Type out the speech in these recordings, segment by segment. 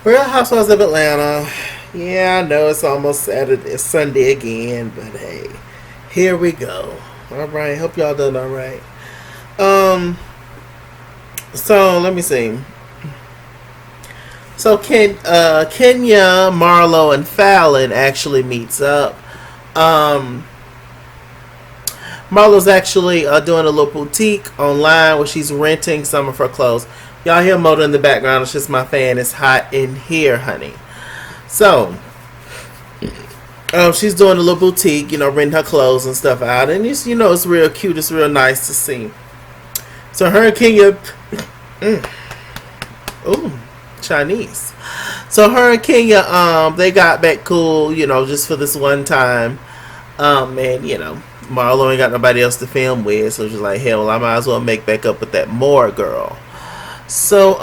Real Housewives of Atlanta. Yeah, I know it's almost Saturday, it's Sunday again, but hey, here we go. All right, hope y'all done all right. Um, so let me see. So Kenya, Marlo, and Fallon actually meets up. Um, Marlo's actually doing a little boutique online where she's renting some of her clothes. Y'all hear motor in the background. It's just my fan. It's hot in here, honey. So, she's doing a little boutique, renting her clothes and stuff out. And it's real cute. It's real nice to see. So her and Kenya, ooh, Chinese. So her and Kenya, they got back cool, just for this one time. And Marlo ain't got nobody else to film with, so she's like, hell, well, I might as well make back up with that Moore girl. So,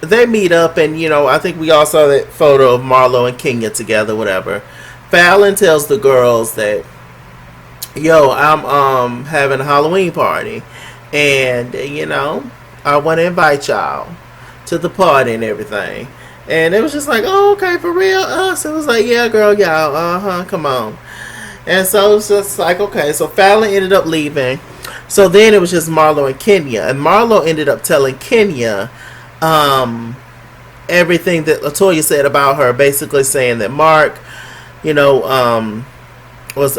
they meet up, and I think we all saw that photo of Marlo and Kenya together, whatever. Fallon tells the girls that, yo, I'm having a Halloween party, and I want to invite y'all to the party and everything. And it was just like, oh, okay, for real, us. It was like, yeah, girl, y'all, come on. And so it was just like, okay, so Fallon ended up leaving. So then it was just Marlo and Kenya, and Marlo ended up telling Kenya everything that Latoya said about her, basically saying that Mark, was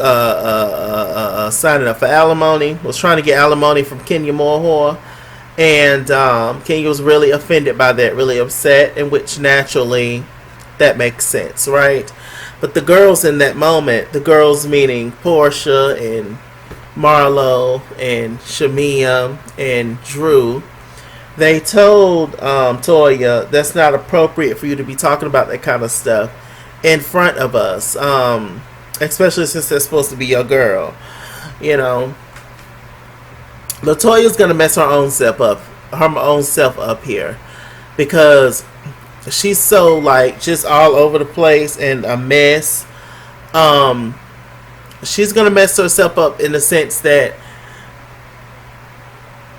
signing up for alimony, was trying to get alimony from Kenya Moore, and Kenya was really offended by that, really upset, in which naturally that makes sense, right? But the girls in that moment, the girls meaning Portia and Marlo and Shamia and Drew, they told Toya that's not appropriate for you to be talking about that kind of stuff in front of us, especially since they're supposed to be your girl. Latoya's gonna mess her own self up here, because she's so like just all over the place and a mess. She's gonna mess herself up in the sense that,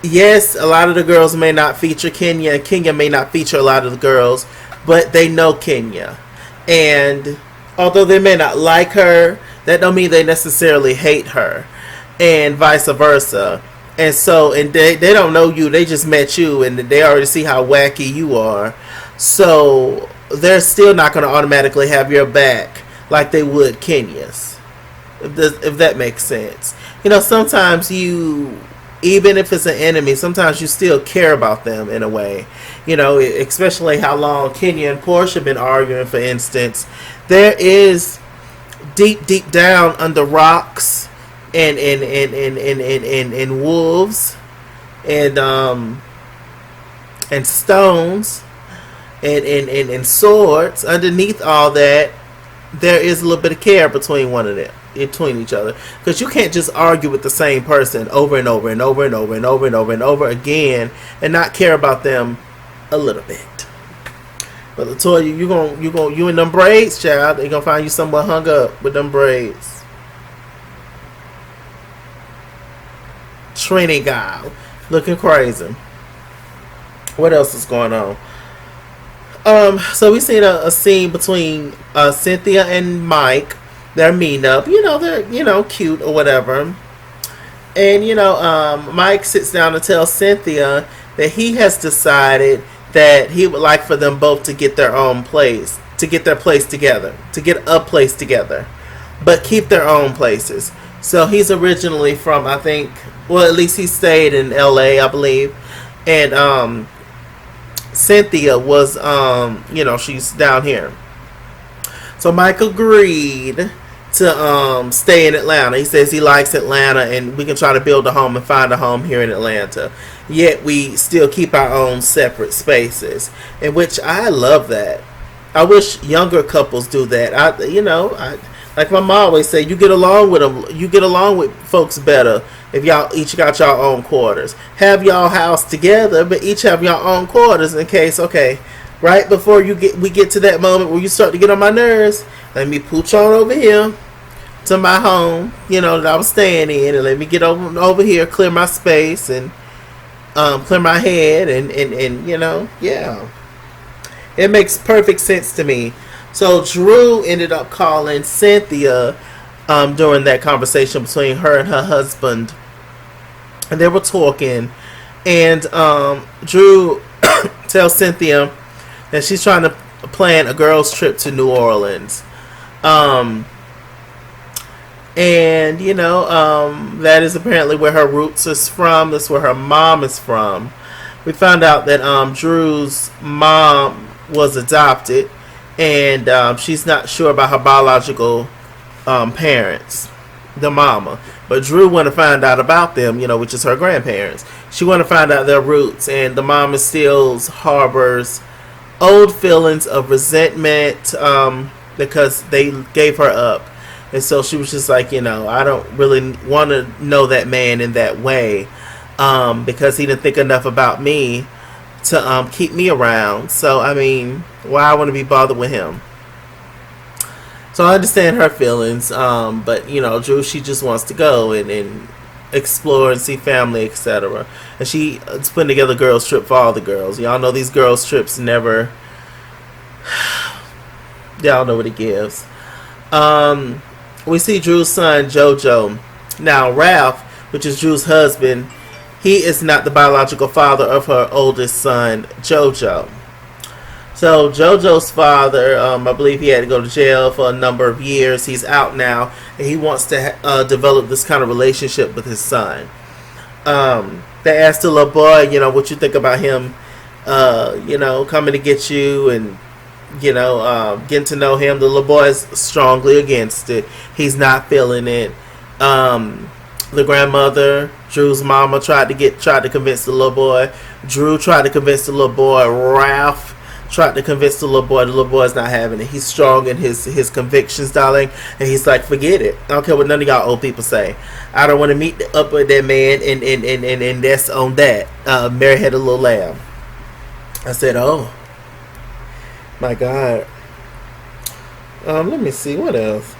yes, a lot of the girls may not feature Kenya, and Kenya may not feature a lot of the girls, but they know Kenya. And although they may not like her, that don't mean they necessarily hate her, and vice versa. And so, and they don't know you, they just met you, and they already see how wacky you are. So they're still not going to automatically have your back like they would Kenya's, if that makes sense. Sometimes even if it's an enemy, sometimes you still care about them in a way. Especially how long Kenya and Portia have been arguing, for instance. There is deep down under rocks and wolves and stones and swords. Underneath all that, there is a little bit of care between each other, because you can't just argue with the same person over and over and over and over and over and over and over again and not care about them a little bit. But Latoya, you in them braids, child. They gonna find you somewhere hung up with them braids. Trini guy, looking crazy. What else is going on? So we seen a scene between Cynthia and Mike. They're meeting up. They're cute or whatever. And Mike sits down to tell Cynthia that he has decided that he would like for them both to get their own place, to get their place together, to get a place together, but keep their own places. So he's originally from, I think, well, at least he stayed in LA, I believe. And Cynthia was, she's down here. So Mike agreed to stay in Atlanta. He says he likes Atlanta, and we can try to build a home and find a home here in Atlanta. Yet we still keep our own separate spaces, in which I love that. I wish younger couples do that. Like my mom always say, you get along with them. You get along with folks better if y'all each got y'all own quarters. Have y'all house together, but each have y'all own quarters in case. Okay, right before we get to that moment where you start to get on my nerves, let me pooch on over here to my home, that I was staying in, and let me get over here, clear my space, and clear my head, and yeah. It makes perfect sense to me. So Drew ended up calling Cynthia during that conversation between her and her husband, and they were talking, and Drew tells Cynthia that she's trying to plan a girls' trip to New Orleans. Um, and that is apparently where her roots is from. That's where her mom is from. We found out that Drew's mom was adopted, and she's not sure about her biological parents, the mama. But Drew want to find out about them, which is her grandparents. She want to find out their roots, and the mama still harbors old feelings of resentment because they gave her up. And so she was just like, I don't really want to know that man in that way because he didn't think enough about me to keep me around. So, I mean, why I want to be bothered with him? So I understand her feelings, but, Drew, she just wants to go and explore and see family, etc. And she is putting together a girls' trip for all the girls. Y'all know these girls' trips never... Y'all know what it gives. We see Drew's son, JoJo. Now, Ralph, which is Drew's husband, he is not the biological father of her oldest son, JoJo. So, JoJo's father, I believe he had to go to jail for a number of years. He's out now, and he wants to develop this kind of relationship with his son. They asked the little boy, what you think about him, coming to get you and getting to know him. The little boy is strongly against it. He's not feeling it. The grandmother, Drew's mama, tried to convince the little boy. Drew tried to convince the little boy. Ralph tried to convince the little boy. The little boy's not having it. He's strong in his convictions, darling. And he's like, forget it. I don't care what none of y'all old people say. I don't want to meet up with that man, and that's on that. Mary had a little lamb. I said, oh my God. Let me see, what else?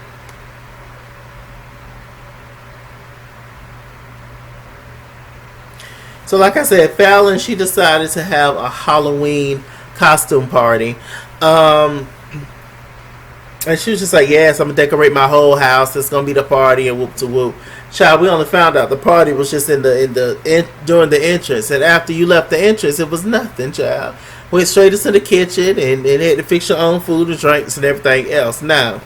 So like I said, Fallon, she decided to have a Halloween costume party. And she was just like, yes, I'm going to decorate my whole house. It's going to be the party and whoop to whoop. Child, we only found out the party was just during the entrance. And after you left the entrance, it was nothing, child. Went straight into the kitchen and had to fix your own food and drinks and everything else. Now,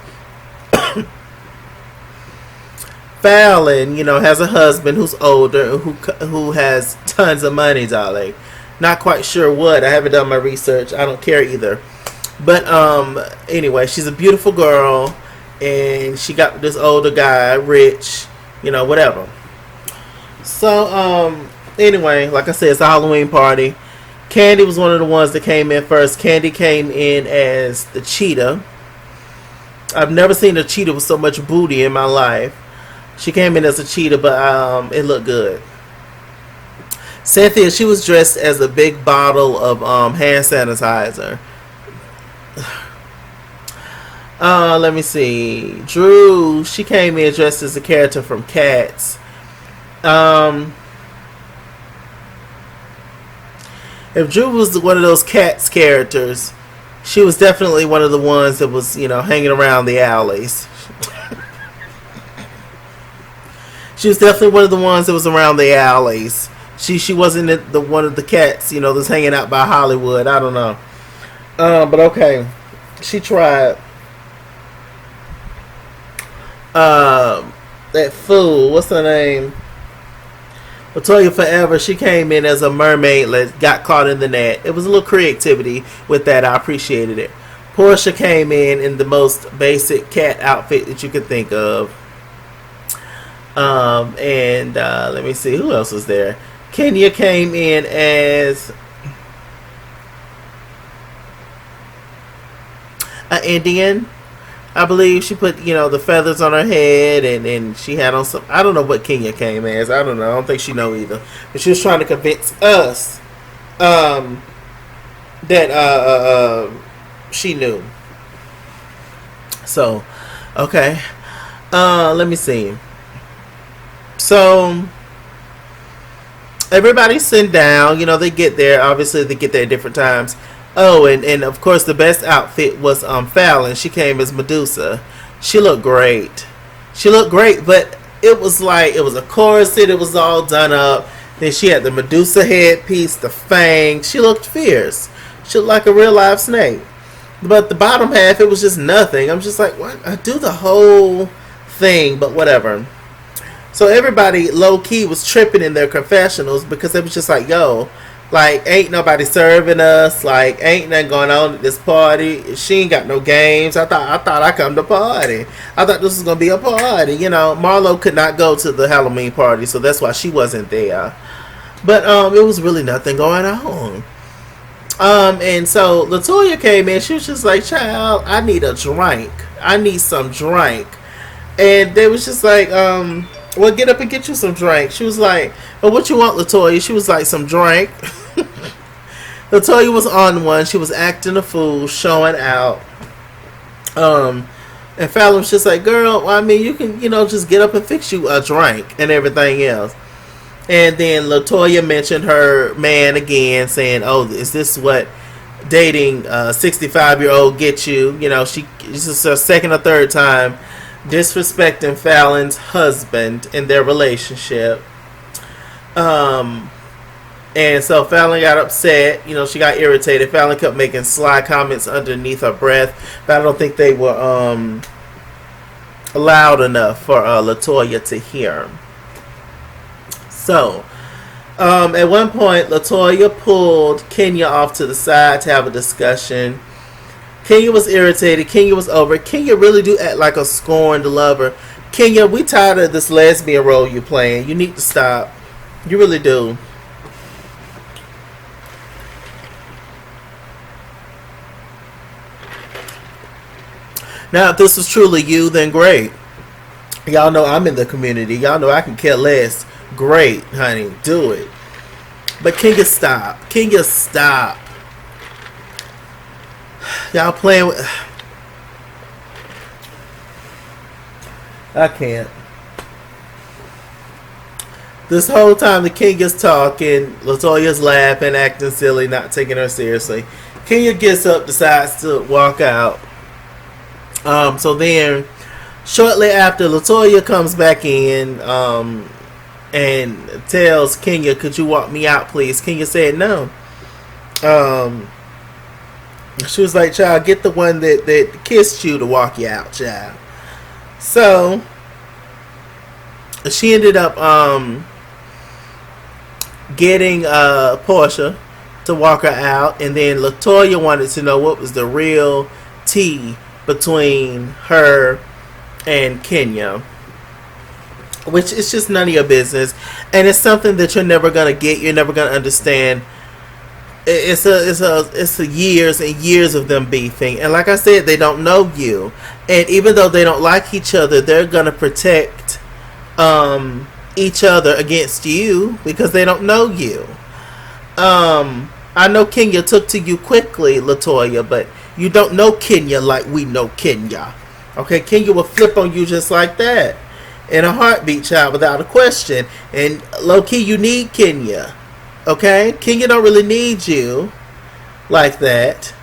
Fallon, has a husband who's older, who has tons of money, darling. Not quite sure what. I haven't done my research. I don't care either. But anyway, she's a beautiful girl, and she got this older guy, rich, whatever. So anyway, like I said, it's a Halloween party. Candy was one of the ones that came in first. Candy came in as the cheetah. I've never seen a cheetah with so much booty in my life. She came in as a cheetah, but it looked good. Cynthia, she was dressed as a big bottle of hand sanitizer. Let me see. Drew, she came in dressed as a character from Cats. If Drew was one of those Cats characters, she was definitely one of the ones that was, hanging around the alleys. She was definitely one of the ones that was around the alleys. She wasn't the one of the cats, that's hanging out by Hollywood. I don't know. But okay. She tried. That fool, what's her name? Latoya Forever, she came in as a mermaid that got caught in the net. It was a little creativity with that. I appreciated it. Portia came in the most basic cat outfit that you could think of. And let me see, who else was there? Kenya came in as an Indian. I believe she put, the feathers on her head, and she had on some... I don't know what Kenya came as. I don't know. I don't think she know either. But she was trying to convince us that she knew. So, okay. Let me see. So, everybody's sitting down. They get there. Obviously, they get there at different times. Oh, and of course the best outfit was Fallon. She came as Medusa. She looked great. She looked great, but it was like it was a corset. It was all done up. Then she had the Medusa headpiece, the fangs. She looked fierce. She looked like a real live snake. But the bottom half, it was just nothing. I'm just like, what? I do the whole thing, but whatever. So everybody low key was tripping in their confessionals because it was just like, yo, like ain't nobody serving us, like ain't nothing going on at this party. She ain't got no games. I thought I come to party. I thought this was gonna be a party. You know, Marlo could not go to the Halloween party, so that's why she wasn't there. But it was really nothing going on. And so Latoya came in. She was just like, "Child, I need a drink. I need some drink." And they was just like, well, get up and get you some drink. She was like, "Well, what you want, Latoya?" She was like, "Some drink." Latoya was on one. She was acting a fool, showing out. And Fallon was just like, "Girl, well, I mean, you can, just get up and fix you a drink and everything else." And then Latoya mentioned her man again, saying, "Oh, is this what dating a 65-year-old gets you?" This is her second or third time disrespecting Fallon's husband in their relationship. And so Fallon got upset. She got irritated. Fallon kept making sly comments underneath her breath, but I don't think they were loud enough for Latoya to hear. So, at one point, Latoya pulled Kenya off to the side to have a discussion. Kenya was irritated. Kenya was over. Kenya really do act like a scorned lover. Kenya, we tired of this lesbian role you playing. You need to stop. You really do. Now, if this was truly you, then great. Y'all know I'm in the community. Y'all know I can care less. Great, honey. Do it. But Kenya, stop. Kenya, stop. Y'all playing with... I can't. This whole time the Kenya's talking, Latoya's laughing, acting silly, not taking her seriously. Kenya gets up, decides to walk out. So then, shortly after, Latoya comes back in and tells Kenya, "Could you walk me out, please?" Kenya said no. She was like, "Child, get the one that kissed you to walk you out, child." So she ended up getting Portia to walk her out, and then Latoya wanted to know what was the real tea between her and Kenya, which is just none of your business, and it's something that you're never gonna get. You're never gonna understand. It's a years and years of them beefing, and like I said, they don't know you, and even though they don't like each other, they're gonna protect each other against you because they don't know you. I know Kenya took to you quickly, Latoya, but you don't know Kenya like we know Kenya. Okay, Kenya will flip on you just like that in a heartbeat, child, without a question. And low key, you need Kenya. Okay, Kenya don't really need you like that.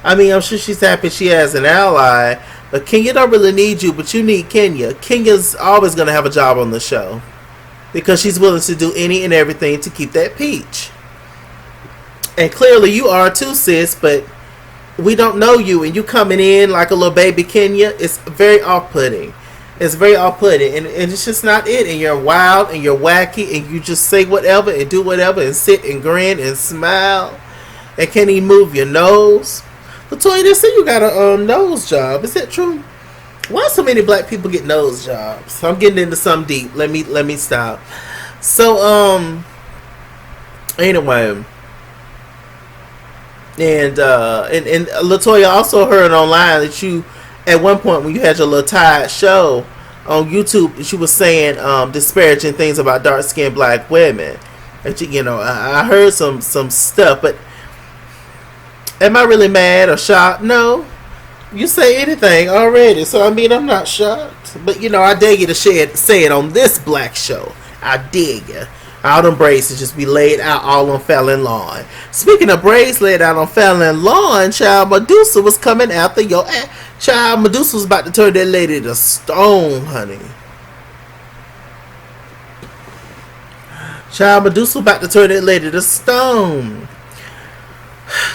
I mean, I'm sure she's happy she has an ally, but Kenya don't really need you, but you need Kenya. Kenya's always gonna have a job on the show because she's willing to do any and everything to keep that peach. And clearly you are too, sis, but we don't know you, and you coming in like a little baby Kenya, it's very off-putting. It's very off-putting, and it's just not it. And you're wild, and you're wacky, and you just say whatever and do whatever and sit and grin and smile and can't even move your nose. Latoya, they say you got a nose job. Is that true? Why so many black people get nose jobs? I'm getting into some deep. Let me stop. So anyway. And Latoya also heard online that you, at one point when you had your little tired show on YouTube, she was saying disparaging things about dark skinned black women. And I heard some stuff, but am I really mad or shocked? No. You say anything already, so I mean I'm not shocked. But I dare you to say it on this black show. I dare you. All them braids to just be laid out all on Fallon Lawn. Speaking of braids laid out on Fallon Lawn, child, Medusa was coming after your ass. Child, Medusa was about to turn that lady to stone, honey. Child, Medusa was about to turn that lady to stone.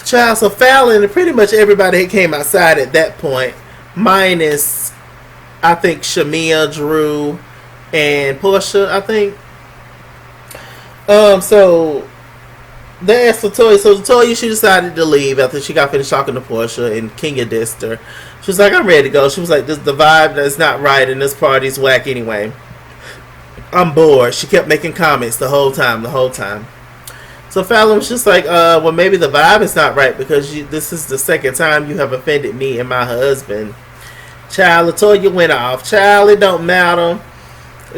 Child, so Fallon and pretty much everybody had came outside at that point, minus, I think, Shamia, Drew, and Portia, I think. So they asked Latoya. So Latoya, she decided to leave after she got finished talking to Portia, and Kenya dissed her. She was like, I'm ready to go. She was like, the vibe is not right, and this party's whack anyway. I'm bored. She kept making comments the whole time. So Fallon was just like, well, maybe the vibe is not right because this is the second time you have offended me and my husband. Child, Latoya went off. Child, it don't matter.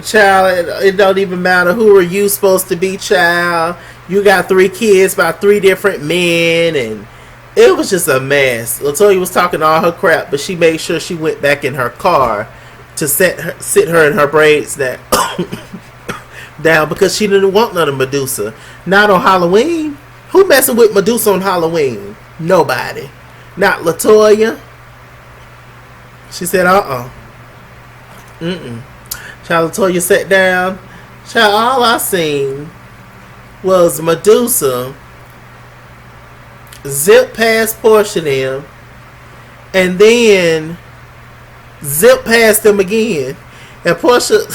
Child, it don't even matter. Who are you supposed to be, child? You got 3 kids by 3 different men, and it was just a mess. Latoya was talking all her crap, but she made sure she went back in her car to sit her in her braids down because she didn't want none of Medusa. Not on Halloween. Who messing with Medusa on Halloween? Nobody. Not Latoya. She said, Child, Latoya sat down. Child, all I seen was Medusa zip past Portia them and then zip past them again. And Portia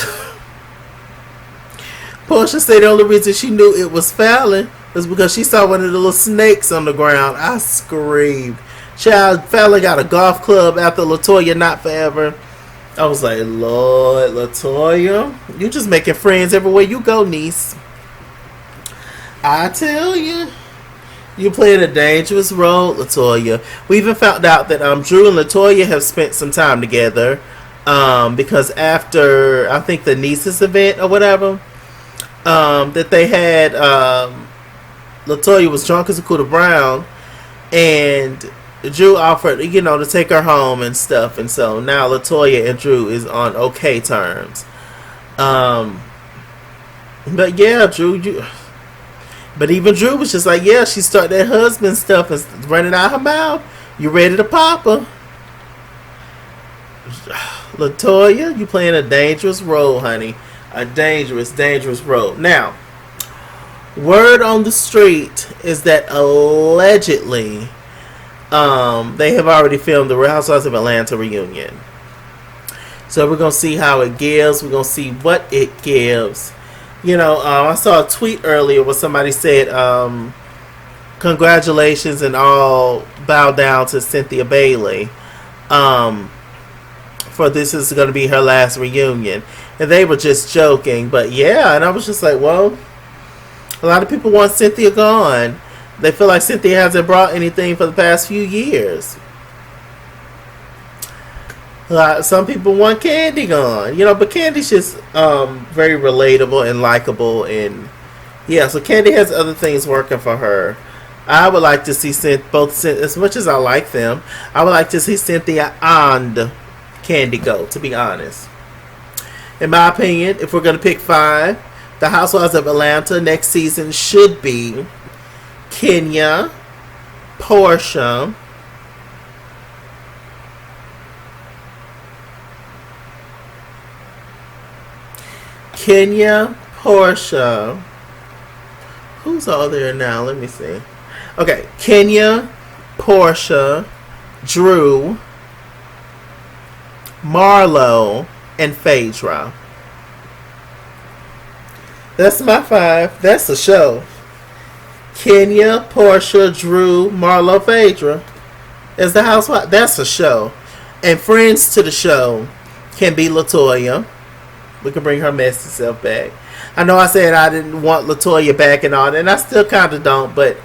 said the only reason she knew it was Fallon was because she saw one of the little snakes on the ground. I screamed. Child, Fallon got a golf club after Latoya Not Forever. I was like, Lord, Latoya, you just making friends everywhere you go, niece. I tell you, you playing a dangerous role, Latoya. We even found out that Drew and Latoya have spent some time together because after, I think, the nieces event or whatever, that they had, Latoya was drunk as a Cuda Brown, and Drew offered, to take her home and stuff, and so now Latoya and Drew is on okay terms. But yeah, but even Drew was just like, yeah, she started that husband stuff and running out her mouth. You ready to pop her? Latoya, you playing a dangerous role, honey. A dangerous, dangerous role. Now, word on the street is that allegedly they have already filmed the Real Housewives of Atlanta reunion. So we're going to see how it gives. We're going to see what it gives. I saw a tweet earlier where somebody said, congratulations and all bow down to Cynthia Bailey. For this is going to be her last reunion. And they were just joking. But yeah, and I was just like, well, a lot of people want Cynthia gone. They feel like Cynthia hasn't brought anything for the past few years. Some people want Candy gone, but Candy's just very relatable and likable, and yeah. So Candy has other things working for her. I would like to see both, as much as I like them, I would like to see Cynthia and Candy go. To be honest, in my opinion, if we're gonna pick 5, the Housewives of Atlanta next season should be Kenya, Portia, who's all there now? Let me see. Okay, Kenya, Portia, Drew, Marlo, and Phaedra. That's my 5. That's a show. Kenya, Portia, Drew, Marlo, Phaedra as the housewife. That's a show. And friends to the show can be Latoya. We can bring her messy self back. I know I said I didn't want Latoya back and all that, and I still kind of don't, but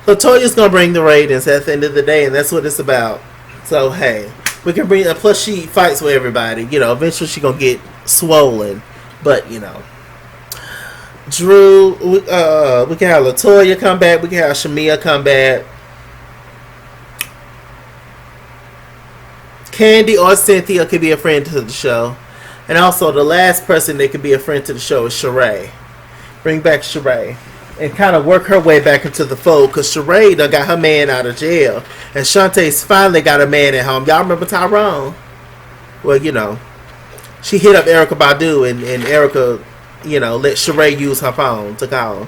Latoya's going to bring the ratings at the end of the day, and that's what it's about. So, hey, we can bring, plus she fights with everybody. Eventually she's going to get swollen, but, Drew, we can have Latoya come back. We can have Shamia come back. Candy or Cynthia could be a friend to the show. And also, the last person that could be a friend to the show is Sheree. bring back Sheree, and kind of work her way back into the fold, because Sheree done got her man out of jail, and Shantae's finally got a man at home. Y'all remember Tyrone? Well, you know, she hit up Erykah Badu, and Erykah, you know, let Sheree use her phone to call.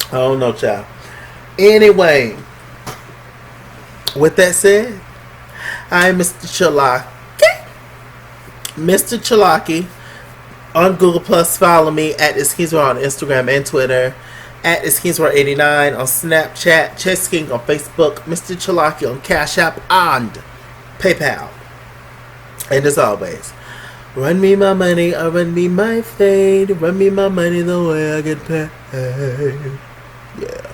I don't know, child. Anyway, with that said, I'm Mr. Chalaki. Mr. Chalaki on Google Plus. Follow me at Iskizwa on Instagram and Twitter. At Iskizwa89 on Snapchat. Chess King on Facebook. Mr. Chalaki on Cash App and PayPal. And as always, run me my money or run me my fade. Run me my money the way I get paid. Yeah.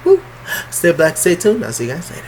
Woo. Stay black, stay tuned. I'll see you guys later.